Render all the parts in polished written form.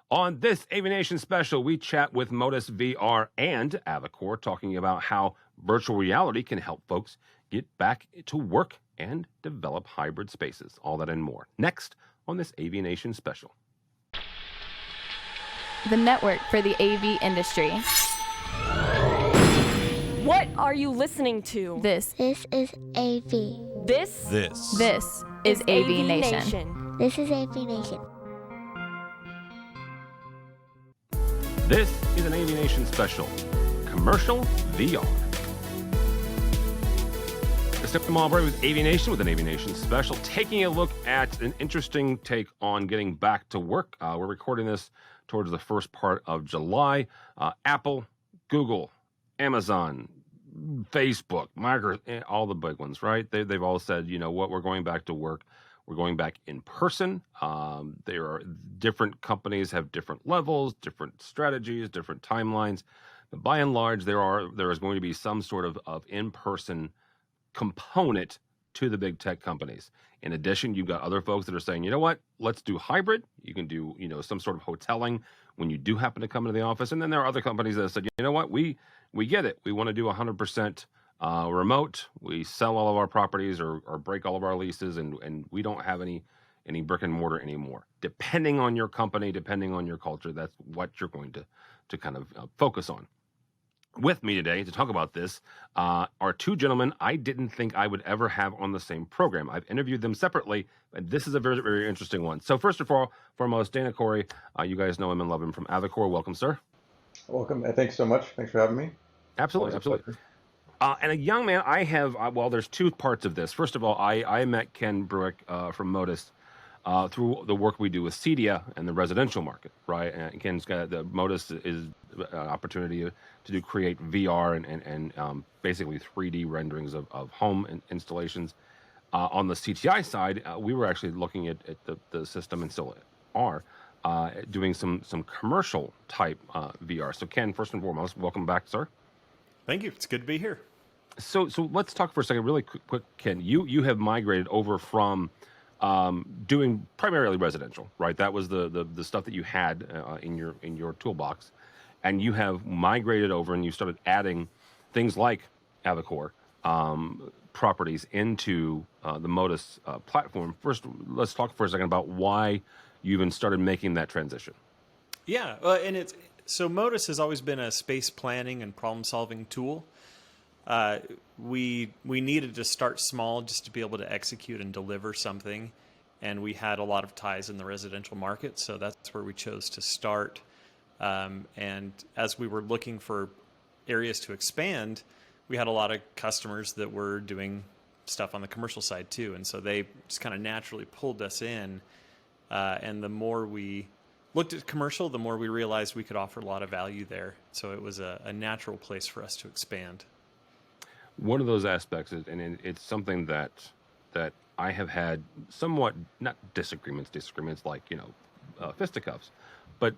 On this AVNation special, we chat with Modus VR and Avacor, talking about how virtual reality can help folks get back to work and develop hybrid spaces. All that and more next on this AVNation special. The network for the AV industry. What are you listening to? This is AV. This is AVNation. This is AVNation. This is an AVNation special, Commercial VR. Step Marbury with AVNation with an AVNation special, taking a look at an interesting take on getting back to work. We're recording this towards the first part of July. Apple, Google, Amazon, Facebook, Microsoft, all the big ones, right? They've all said, you know what, we're going back to work. We're going back in person. There are different companies have different levels, different strategies, different timelines. But by and large, there is going to be some sort of in-person component to the big tech companies. In addition, you've got other folks that are saying, you know what, let's do hybrid. You can do, some sort of hoteling when you do happen to come into the office. And then there are other companies that have said, you know what, we get it. We want to do 100% remote. We sell all of our properties or break all of our leases, and we don't have any brick and mortar anymore. Depending on your company, depending on your culture, that's what you're going to kind of focus on. With me today to talk about this are two gentlemen I didn't think I would ever have on the same program. I've interviewed them separately, but this is a very, very interesting one. So first of all, foremost, Dana Corey, you guys know him and love him from Avacor. Welcome, sir. Welcome. Thanks so much. Thanks for having me. Absolutely. And a young man, I have, there's two parts of this. First of all, I met Ken Bruick from Modus through the work we do with Cedia and the residential market, right? And Ken's got the Modus is an opportunity to create VR and basically 3D renderings of home installations. On the CTI side, we were actually looking at the system and still are doing some commercial type VR. So Ken, first and foremost, welcome back, sir. Thank you. It's good to be here. So let's talk for a second, really quick, Ken. You have migrated over from doing primarily residential, right? That was the stuff that you had in your toolbox, and you have migrated over and you started adding things like Avacor properties into the Modus platform. First, let's talk for a second about why you even started making that transition. Yeah, so Modus has always been a space planning and problem-solving tool. We needed to start small just to be able to execute and deliver something, and we had a lot of ties in the residential market, so that's where we chose to start. And as we were looking for areas to expand, we had a lot of customers that were doing stuff on the commercial side too, and so they just kind of naturally pulled us in. And the more we looked at commercial, the more we realized we could offer a lot of value there. So it was a natural place for us to expand. One of those aspects is, and it's something that I have had somewhat, not disagreements like, fisticuffs, but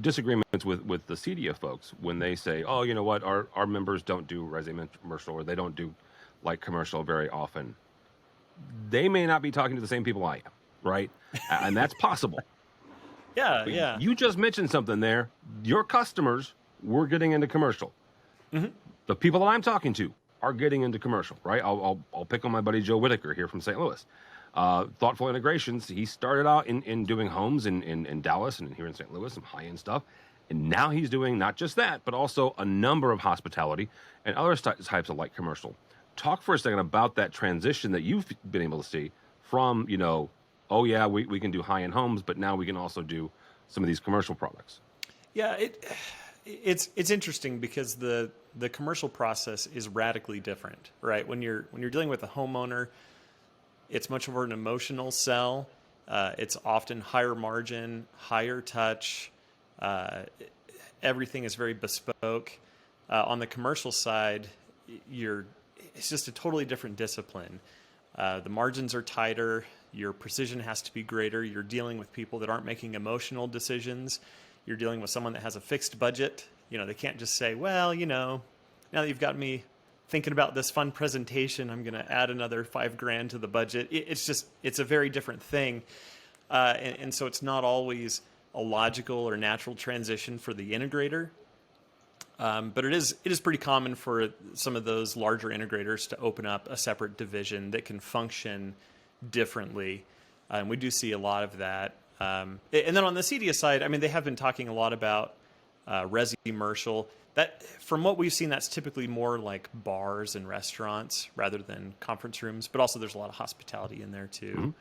disagreements with the Cedia folks when they say, oh, you know what, our members don't do residential commercial, or they don't do like commercial very often. They may not be talking to the same people I am, right? And that's possible. Yeah. You just mentioned something there. Your customers were getting into commercial. Mm-hmm. The people that I'm talking to are getting into commercial, right? I'll pick on my buddy Joe Whitaker here from St. Louis. Thoughtful Integrations, he started out in doing homes in Dallas and here in St. Louis, some high-end stuff. And now he's doing not just that, but also a number of hospitality and other types of light commercial. Talk for a second about that transition that you've been able to see from, oh yeah, we can do high-end homes, but now we can also do some of these commercial products. Yeah, it's interesting because the commercial process is radically different, right? When you're dealing with a homeowner, it's much more an emotional sell. It's often higher margin, higher touch. Everything is very bespoke. On the commercial side, it's just a totally different discipline. The margins are tighter. Your precision has to be greater. You're dealing with people that aren't making emotional decisions. You're dealing with someone that has a fixed budget. They can't just say, well, now that you've got me thinking about this fun presentation, I'm going to add another $5,000 to the budget. It's a very different thing. And so it's not always a logical or natural transition for the integrator. But it is pretty common for some of those larger integrators to open up a separate division that can function differently. We do see a lot of that. And then on the CDS side, I mean, they have been talking a lot about resi-commercial. That, from what we've seen, that's typically more like bars and restaurants rather than conference rooms. But also, there's a lot of hospitality in there too.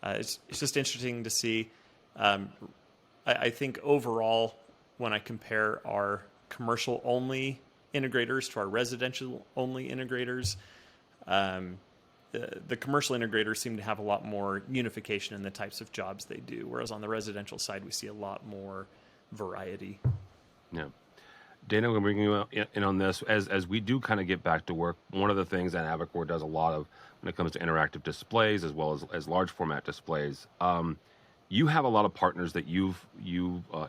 Mm-hmm. It's just interesting to see. I think overall, when I compare our commercial-only integrators to our residential-only integrators, the commercial integrators seem to have a lot more unification in the types of jobs they do, whereas on the residential side, we see a lot more variety. Yeah. Dana, we're going to bring you in on this. As we do kind of get back to work, one of the things that Avocor does a lot of when it comes to interactive displays as well as large format displays, you have a lot of partners that you've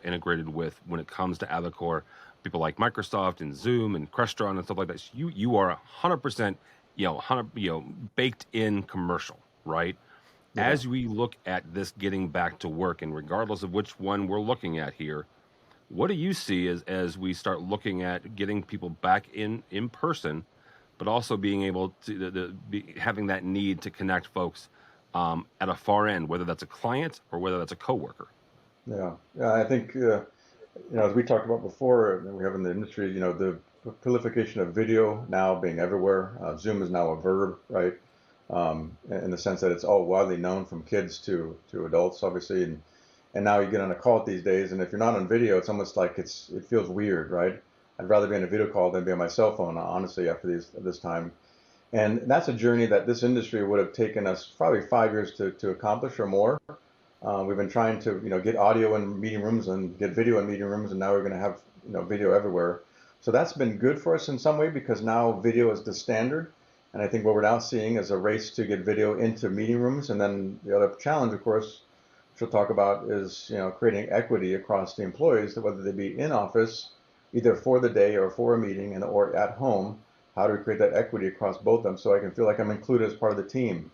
integrated with when it comes to Avocor, people like Microsoft and Zoom and Crestron and stuff like that. So you are 100%, baked in commercial, right? Yeah. As we look at this getting back to work, and regardless of which one we're looking at here, what do you see as we start looking at getting people back in person, but also being able to having that need to connect folks at a far end, whether that's a client or whether that's a coworker? Yeah, I think as we talked about before, we have in the industry, the proliferation of video now being everywhere. Zoom is now a verb, right? In the sense that it's all widely known from kids to adults, obviously, and now you get on a call these days, and if you're not on video, it's almost like it feels weird, right? I'd rather be on a video call than be on my cell phone, honestly, after this time. And that's a journey that this industry would have taken us probably 5 years to accomplish or more. We've been trying to, get audio in meeting rooms and get video in meeting rooms, and now we're going to have, video everywhere. So that's been good for us in some way because now video is the standard. And I think what we're now seeing is a race to get video into meeting rooms. And then the other challenge, of course, which we'll talk about is, creating equity across the employees, whether they be in office, either for the day or for a meeting or at home. How do we create that equity across both of them so I can feel like I'm included as part of the team?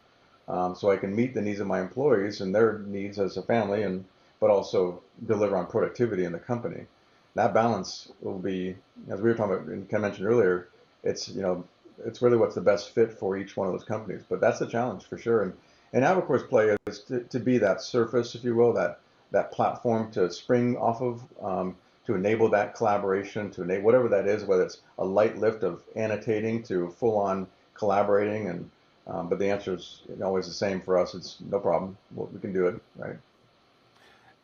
So I can meet the needs of my employees and their needs as a family, but also deliver on productivity in the company. That balance will be, as we were talking about, and Ken mentioned earlier, it's really what's the best fit for each one of those companies. But that's a challenge for sure. And Avocor's play is to be that surface, if you will, that platform to spring off of, to enable that collaboration, to enable whatever that is, whether it's a light lift of annotating to full-on collaborating. But the answer is always the same for us. It's no problem. We can do it, right?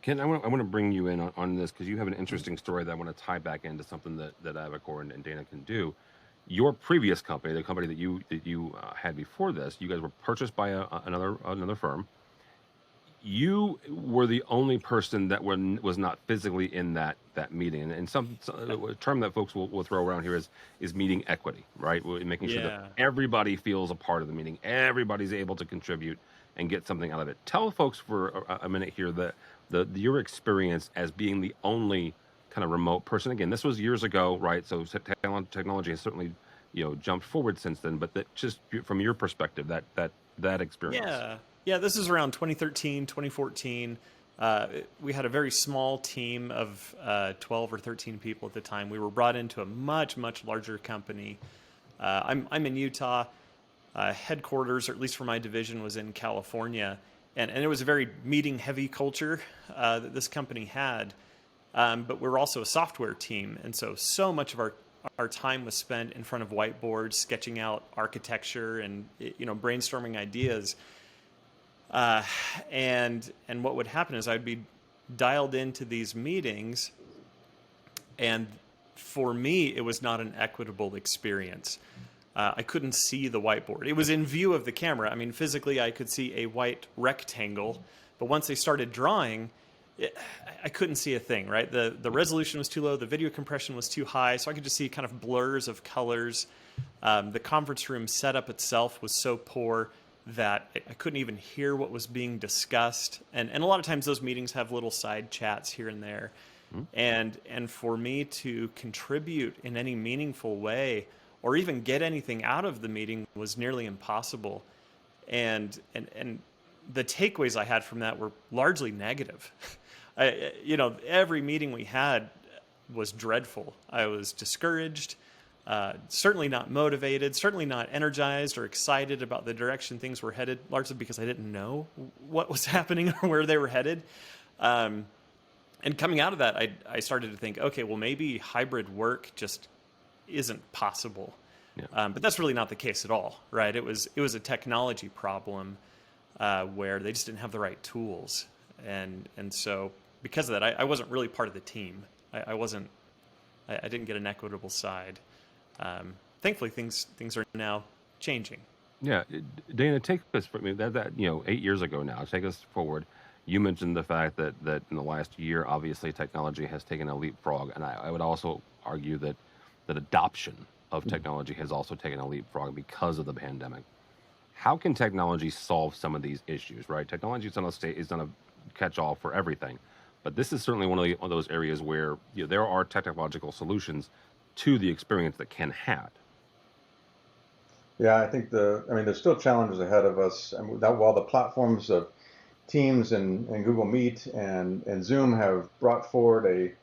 Ken, I want to bring you in on this because you have an interesting story that I want to tie back into something that Avocor and Dana can do. Your previous company, the company that you had before this, you guys were purchased by another firm. You were the only person that was not physically in that meeting, and some a term that folks will throw around here is meeting equity, right? Making sure that everybody feels a part of the meeting, everybody's able to contribute and get something out of it. Tell folks for a minute here that your experience as being the only kind of remote person. Again, this was years ago, right? So technology has certainly jumped forward since then. But that just from your perspective, that experience. Yeah, this is around 2013, 2014. We had a very small team of 12 or 13 people at the time. We were brought into a much, much larger company. I'm in Utah. Headquarters, or at least for my division, was in California. And it was a very meeting-heavy culture that this company had. But we're also a software team. And so much of our time was spent in front of whiteboards, sketching out architecture and brainstorming ideas. And what would happen is I'd be dialed into these meetings, and for me, it was not an equitable experience. I couldn't see the whiteboard. It was in view of the camera. I mean, physically, I could see a white rectangle, but once they started drawing, I couldn't see a thing, right? The resolution was too low, the video compression was too high, so I could just see kind of blurs of colors. The conference room setup itself was so poor that I couldn't even hear what was being discussed. And a lot of times those meetings have little side chats here and there. Mm-hmm. And for me to contribute in any meaningful way or even get anything out of the meeting was nearly impossible. And the takeaways I had from that were largely negative. Every meeting we had was dreadful. I was discouraged, certainly not motivated, certainly not energized or excited about the direction things were headed, largely because I didn't know what was happening or where they were headed. And coming out of that, I started to think, okay, well, maybe hybrid work just isn't possible. Yeah. But that's really not the case at all, right? It was a technology problem where they just didn't have the right tools, and so because of that, I wasn't really part of the team. I didn't get an equitable side. Thankfully, things are now changing. Yeah, Dana, take us from that 8 years ago now. Take us forward. You mentioned the fact that in the last year, obviously, technology has taken a leapfrog, and I would also argue that adoption of technology has also taken a leapfrog because of the pandemic. How can technology solve some of these issues? Right, technology is not a catch-all for everything, but this is certainly one of those areas where there are technological solutions to the experience that Ken had. Yeah, I think there's still challenges ahead of us. And that while the platforms of Teams and Google Meet and Zoom have brought forward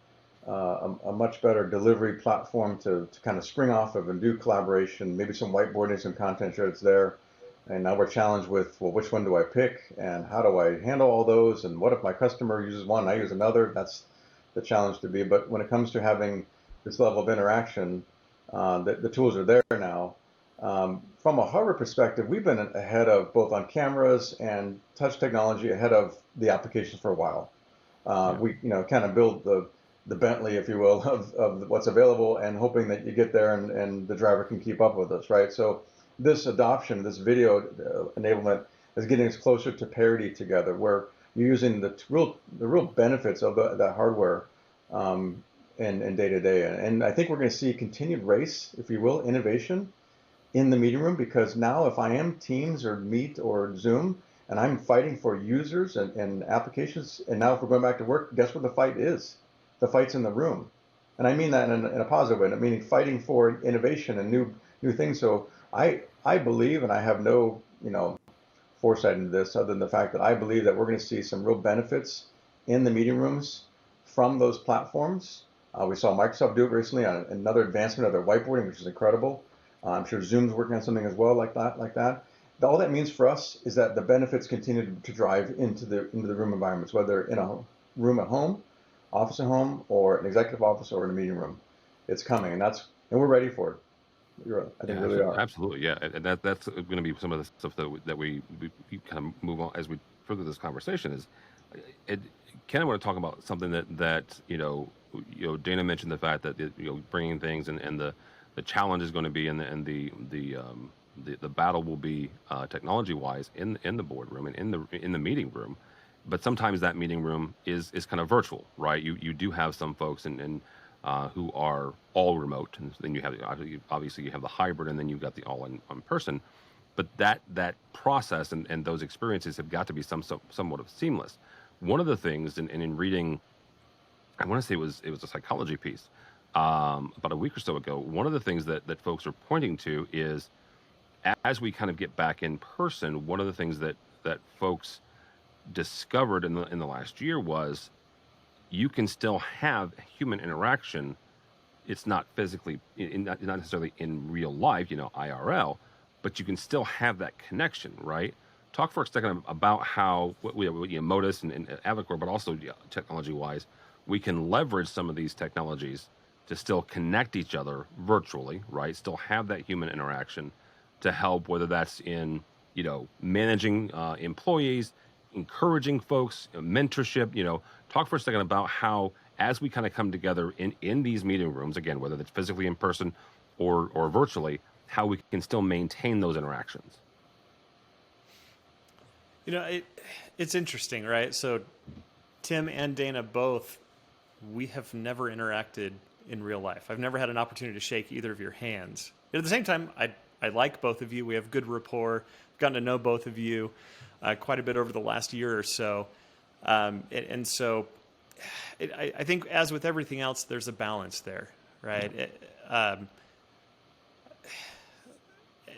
a much better delivery platform to kind of spring off of and do collaboration, maybe some whiteboarding, some content shared there. And now we're challenged with, well, which one do I pick and how do I handle all those? And what if my customer uses one, I use another? That's the challenge to be. But when it comes to having this level of interaction, the tools are there now. From a hardware perspective, we've been ahead of both on cameras and touch technology ahead of the applications for a while. We kind of build the Bentley, if you will, of what's available and hoping that you get there and the driver can keep up with us, right? So this adoption, this video enablement is getting us closer to parity together, where you're using the real benefits of the hardware in day to day. And I think we're going to see continued race, if you will, innovation in the meeting room, because now if I am Teams or Meet or Zoom and I'm fighting for users and applications, and now if we're going back to work, guess what the fight is? The fight's in the room. And I mean that in a positive way, meaning fighting for innovation and new things. So I believe, and I have no foresight into this other than the fact that I believe that we're going to see some real benefits in the meeting rooms from those platforms. We saw Microsoft do it recently on another advancement of their whiteboarding, which is incredible. I'm sure Zoom's working on something as well like that. All that means for us is that the benefits continue to drive into the room environments, whether in a room at home, office at home, or an executive office or in a meeting room. It's coming, and we're ready for it. I think really are. Absolutely, yeah, and that's going to be some of the stuff that we kind of move on as we further this conversation. Is Ken, I want to talk about something that Dana mentioned the fact that bringing things and the challenge is going to be and the battle will be technology wise in the boardroom and in the meeting room, but sometimes that meeting room is kind of virtual, right? You do have some folks and who are all remote, and then you have obviously you have the hybrid, and then you've got the all in person. But that process and those experiences have got to be somewhat of seamless. One of the things, and in reading, I want to say it was a psychology piece about a week or so ago. One of the things that folks are pointing to is as we kind of get back in person, one of the things that folks discovered in the last year was you can still have human interaction. It's not physically, not necessarily in real life, IRL, but you can still have that connection, right? Talk for a second about how Modus and Avocor, but also technology-wise, we can leverage some of these technologies to still connect each other virtually, right? Still have that human interaction to help, whether that's in managing employees, encouraging folks, mentorship. Talk for a second about how, as we kind of come together in these meeting rooms, again, whether it's physically in person or virtually, how we can still maintain those interactions. It's interesting, right? So Tim and Dana both, we have never interacted in real life. I've never had an opportunity to shake either of your hands. At the same time, I like both of you. We have good rapport. I've gotten to know both of you quite a bit over the last year or so. And so I think, as with everything else, there's a balance there, right?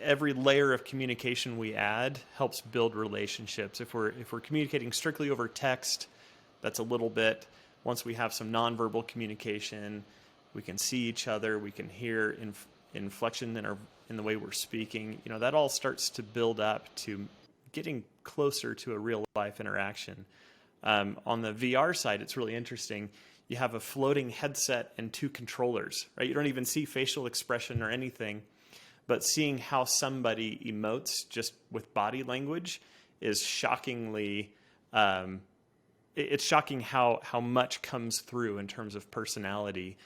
Every layer of communication we add helps build relationships. If we're communicating strictly over text, that's a little bit, once we have some nonverbal communication, we can see each other, we can hear inflection in the way we're speaking, that all starts to build up to getting closer to a real life interaction. On the VR side, it's really interesting. You have a floating headset and 2 controllers, right? You don't even see facial expression or anything, but seeing how somebody emotes just with body language is shockingly, it's shocking how much comes through in terms of personality,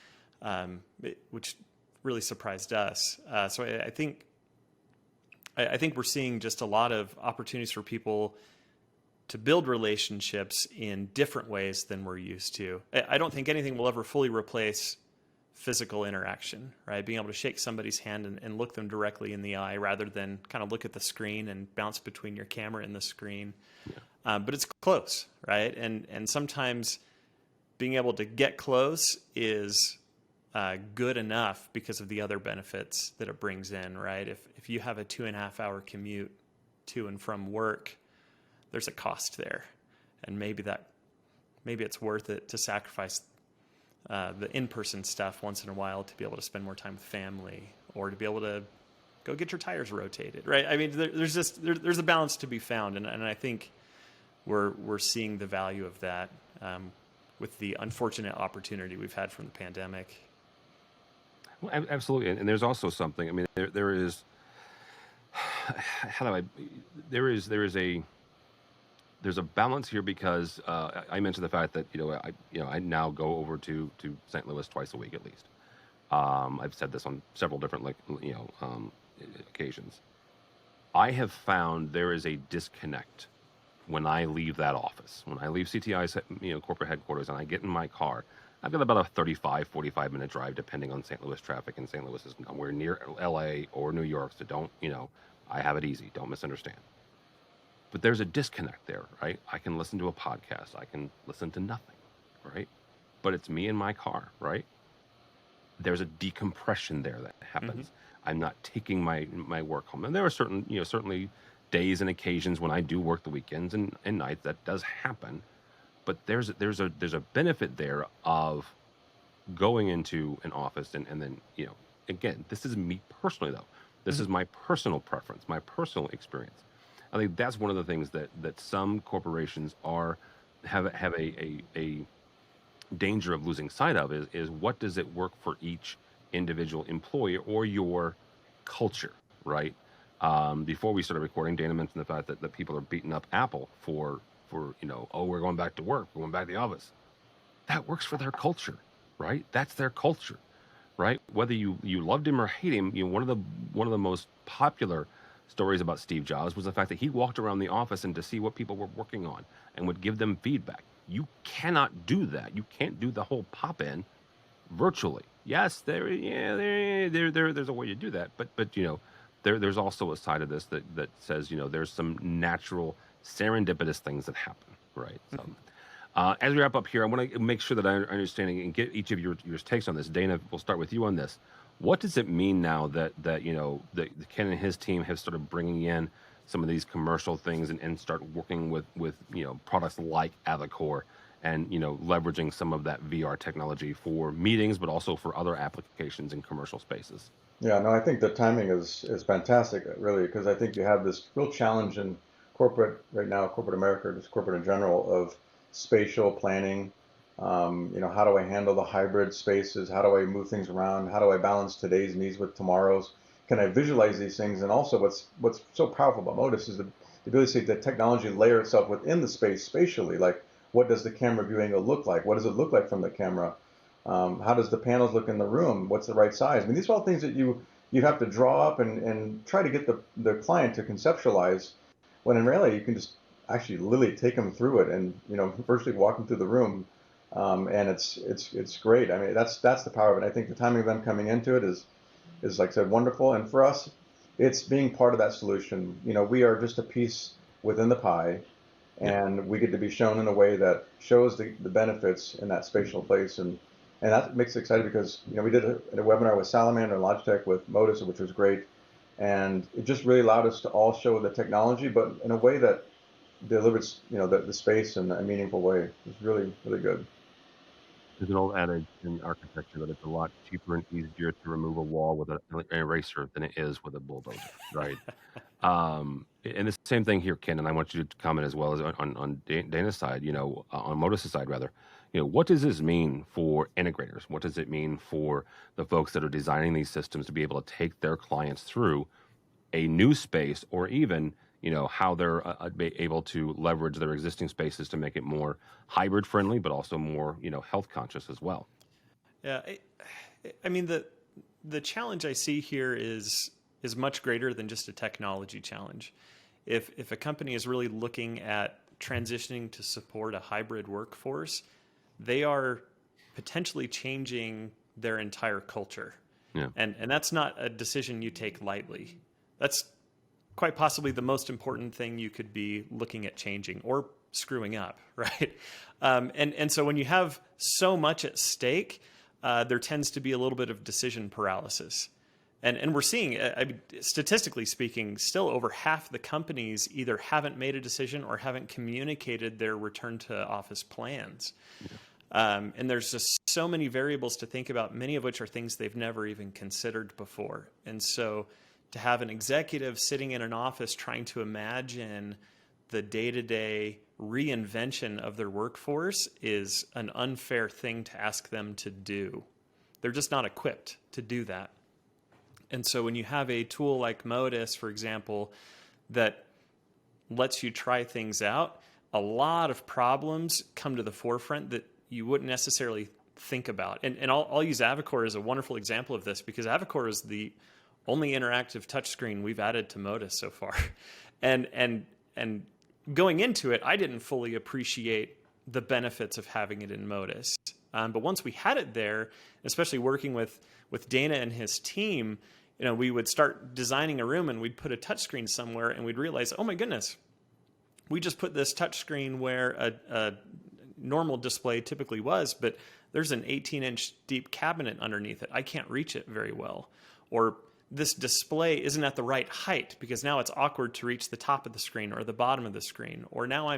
which really surprised us. So I think we're seeing just a lot of opportunities for people to build relationships in different ways than we're used to. I don't think anything will ever fully replace physical interaction, right? Being able to shake somebody's hand and look them directly in the eye rather than kind of look at the screen and bounce between your camera and the screen. But it's close, right? And sometimes being able to get close is good enough because of the other benefits that it brings in, right? If you have a 2.5-hour commute to and from work, there's a cost there, and maybe it's worth it to sacrifice the in-person stuff once in a while to be able to spend more time with family or to be able to go get your tires rotated, right? I mean, there's a balance to be found, and I think we're seeing the value of that with the unfortunate opportunity we've had from the pandemic. Well, absolutely, and there's also something. I mean, there is. How do I? There's a balance here because I mentioned the fact that I now go over to St. Louis twice a week at least. I've said this on several different occasions. I have found there is a disconnect when I leave that office. When I leave CTI's corporate headquarters and I get in my car, I've got about a 45 minute drive depending on St. Louis traffic, and St. Louis is nowhere near LA or New York, so don't I have it easy. Don't misunderstand. But there's a disconnect there, right? I can listen to a podcast. I can listen to nothing, right? But it's me in my car, right? There's a decompression there that happens. Mm-hmm. I'm not taking my work home. And there are certainly days and occasions when I do work the weekends and nights that does happen. But there's a benefit there of going into an office and then, again, this is me personally though. This mm-hmm. is my personal preference, my personal experience. I think that's one of the things that some corporations have a danger of losing sight of is what does it work for each individual employee or your culture, right? Before we started recording, Dana mentioned the fact that people are beating up Apple for we're going back to work, we're going back to the office. That works for their culture, right? That's their culture, right? Whether you loved him or hate him, one of the most popular stories about Steve Jobs was the fact that he walked around the office and to see what people were working on and would give them feedback. You cannot do that. You can't do the whole pop-in virtually. Yes, there's a way to do that, but there's also a side of this that says there's some natural serendipitous things that happen, right? So, as we wrap up here, I want to make sure that I'm understanding and get each of your takes on this. Dana, we'll start with you on this. What does it mean now that Ken and his team have started bringing in some of these commercial things and start working with products like Avacor and leveraging some of that VR technology for meetings, but also for other applications in commercial spaces? Yeah, no, I think the timing is fantastic, really, because I think you have this real challenge in corporate right now, corporate America, just corporate in general, of spatial planning. How do I handle the hybrid spaces? How do I move things around? How do I balance today's needs with tomorrow's? Can I visualize these things? And also what's so powerful about Modus is the ability to see the technology layer itself within the space spatially. Like, what does the camera view angle look like? What does it look like from the camera? How does the panels look in the room? What's the right size? I mean, these are all things that you have to draw up and try to get the client to conceptualize, when in reality you can just actually literally take them through it and virtually walk them through the room. And it's great. I mean, that's the power of it. I think the timing of them coming into it is like I said, wonderful. And for us, it's being part of that solution. We are just a piece within the pie, and we get to be shown in a way that shows the benefits in that spatial place. And that makes it exciting because, we did a webinar with Salamander and Logitech with Modus, which was great. And it just really allowed us to all show the technology, but in a way that delivered, the space in a meaningful way. It's really, really good. There's an old adage in architecture that it's a lot cheaper and easier to remove a wall with an eraser than it is with a bulldozer, right? And the same thing here, Ken, and I want you to comment as well as on Dana's side, on Modus' side rather. What does this mean for integrators? What does it mean for the folks that are designing these systems to be able to take their clients through a new space, or even how they're able to leverage their existing spaces to make it more hybrid friendly, but also more health conscious as well? Yeah, I mean the challenge I see here is much greater than just a technology challenge. If a company is really looking at transitioning to support a hybrid workforce, they are potentially changing their entire culture. Yeah. And that's not a decision you take lightly. That's quite possibly the most important thing you could be looking at changing or screwing up, right? And so when you have so much at stake, there tends to be a little bit of decision paralysis. And we're seeing, statistically speaking, still over half the companies either haven't made a decision or haven't communicated their return to office plans. Yeah. And there's just so many variables to think about, many of which are things they've never even considered before. And so to have an executive sitting in an office trying to imagine the day-to-day reinvention of their workforce is an unfair thing to ask them to do. They're just not equipped to do that. And so when you have a tool like Modus, for example, that lets you try things out, a lot of problems come to the forefront that you wouldn't necessarily think about. And I'll use Avocor as a wonderful example of this, because Avocor is the only interactive touchscreen we've added to Modus so far. And going into it, I didn't fully appreciate the benefits of having it in Modus. But once we had it there, especially working with Dana and his team, we would start designing a room and we'd put a touchscreen somewhere and we'd realize, oh my goodness, we just put this touchscreen where a normal display typically was, but there's an 18-inch deep cabinet underneath it. I can't reach it very well. Or this display isn't at the right height because now it's awkward to reach the top of the screen or the bottom of the screen. Or now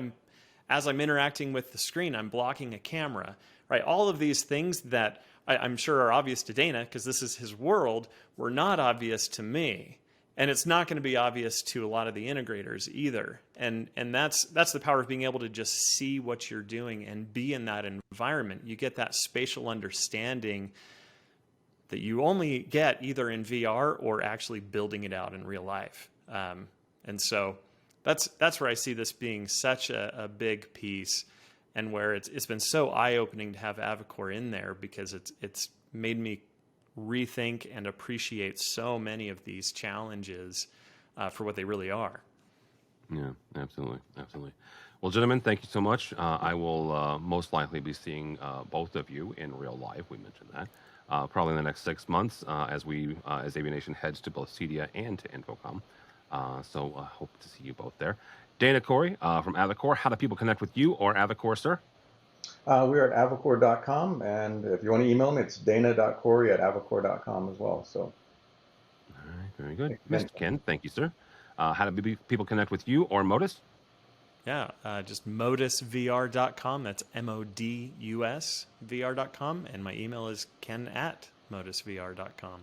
as I'm interacting with the screen, I'm blocking a camera, right? All of these things that I'm sure are obvious to Dana because this is his world were not obvious to me. And it's not going to be obvious to a lot of the integrators either. And that's the power of being able to just see what you're doing and be in that environment. You get that spatial understanding that you only get either in VR or actually building it out in real life. And so that's where I see this being such a big piece, and where it's been so eye-opening to have Avocor in there, because it's made me rethink and appreciate so many of these challenges for what they really are. Yeah, absolutely. Well, gentlemen, thank you so much. I will most likely be seeing both of you in real life. We mentioned that. Probably in the next 6 months as AVNation heads to both CEDIA and to Infocom. So hope to see you both there. Dana Corey from Avocor, how do people connect with you or Avocor, sir? We're at avocor.com, and if you want to email me, it's dana.corey@avocor.com as well. So, all right, very good. Mr. Ken, thank you, sir. How do people connect with you or Modus? Yeah, just modusvr.com. That's MODUS VR.com. And my email is ken@modusvr.com.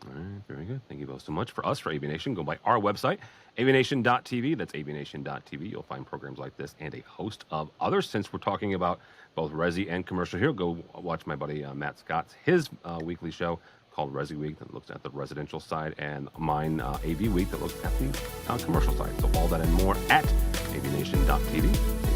All right, very good. Thank you both so much. For AVNation, go by our website, AVNation.tv. That's AVNation.tv. You'll find programs like this and a host of others. Since we're talking about both Resi and commercial here, go watch my buddy Matt Scott's weekly show called Resi Week that looks at the residential side, and mine AV Week that looks at the commercial side. So all that and more at AVNation.tv.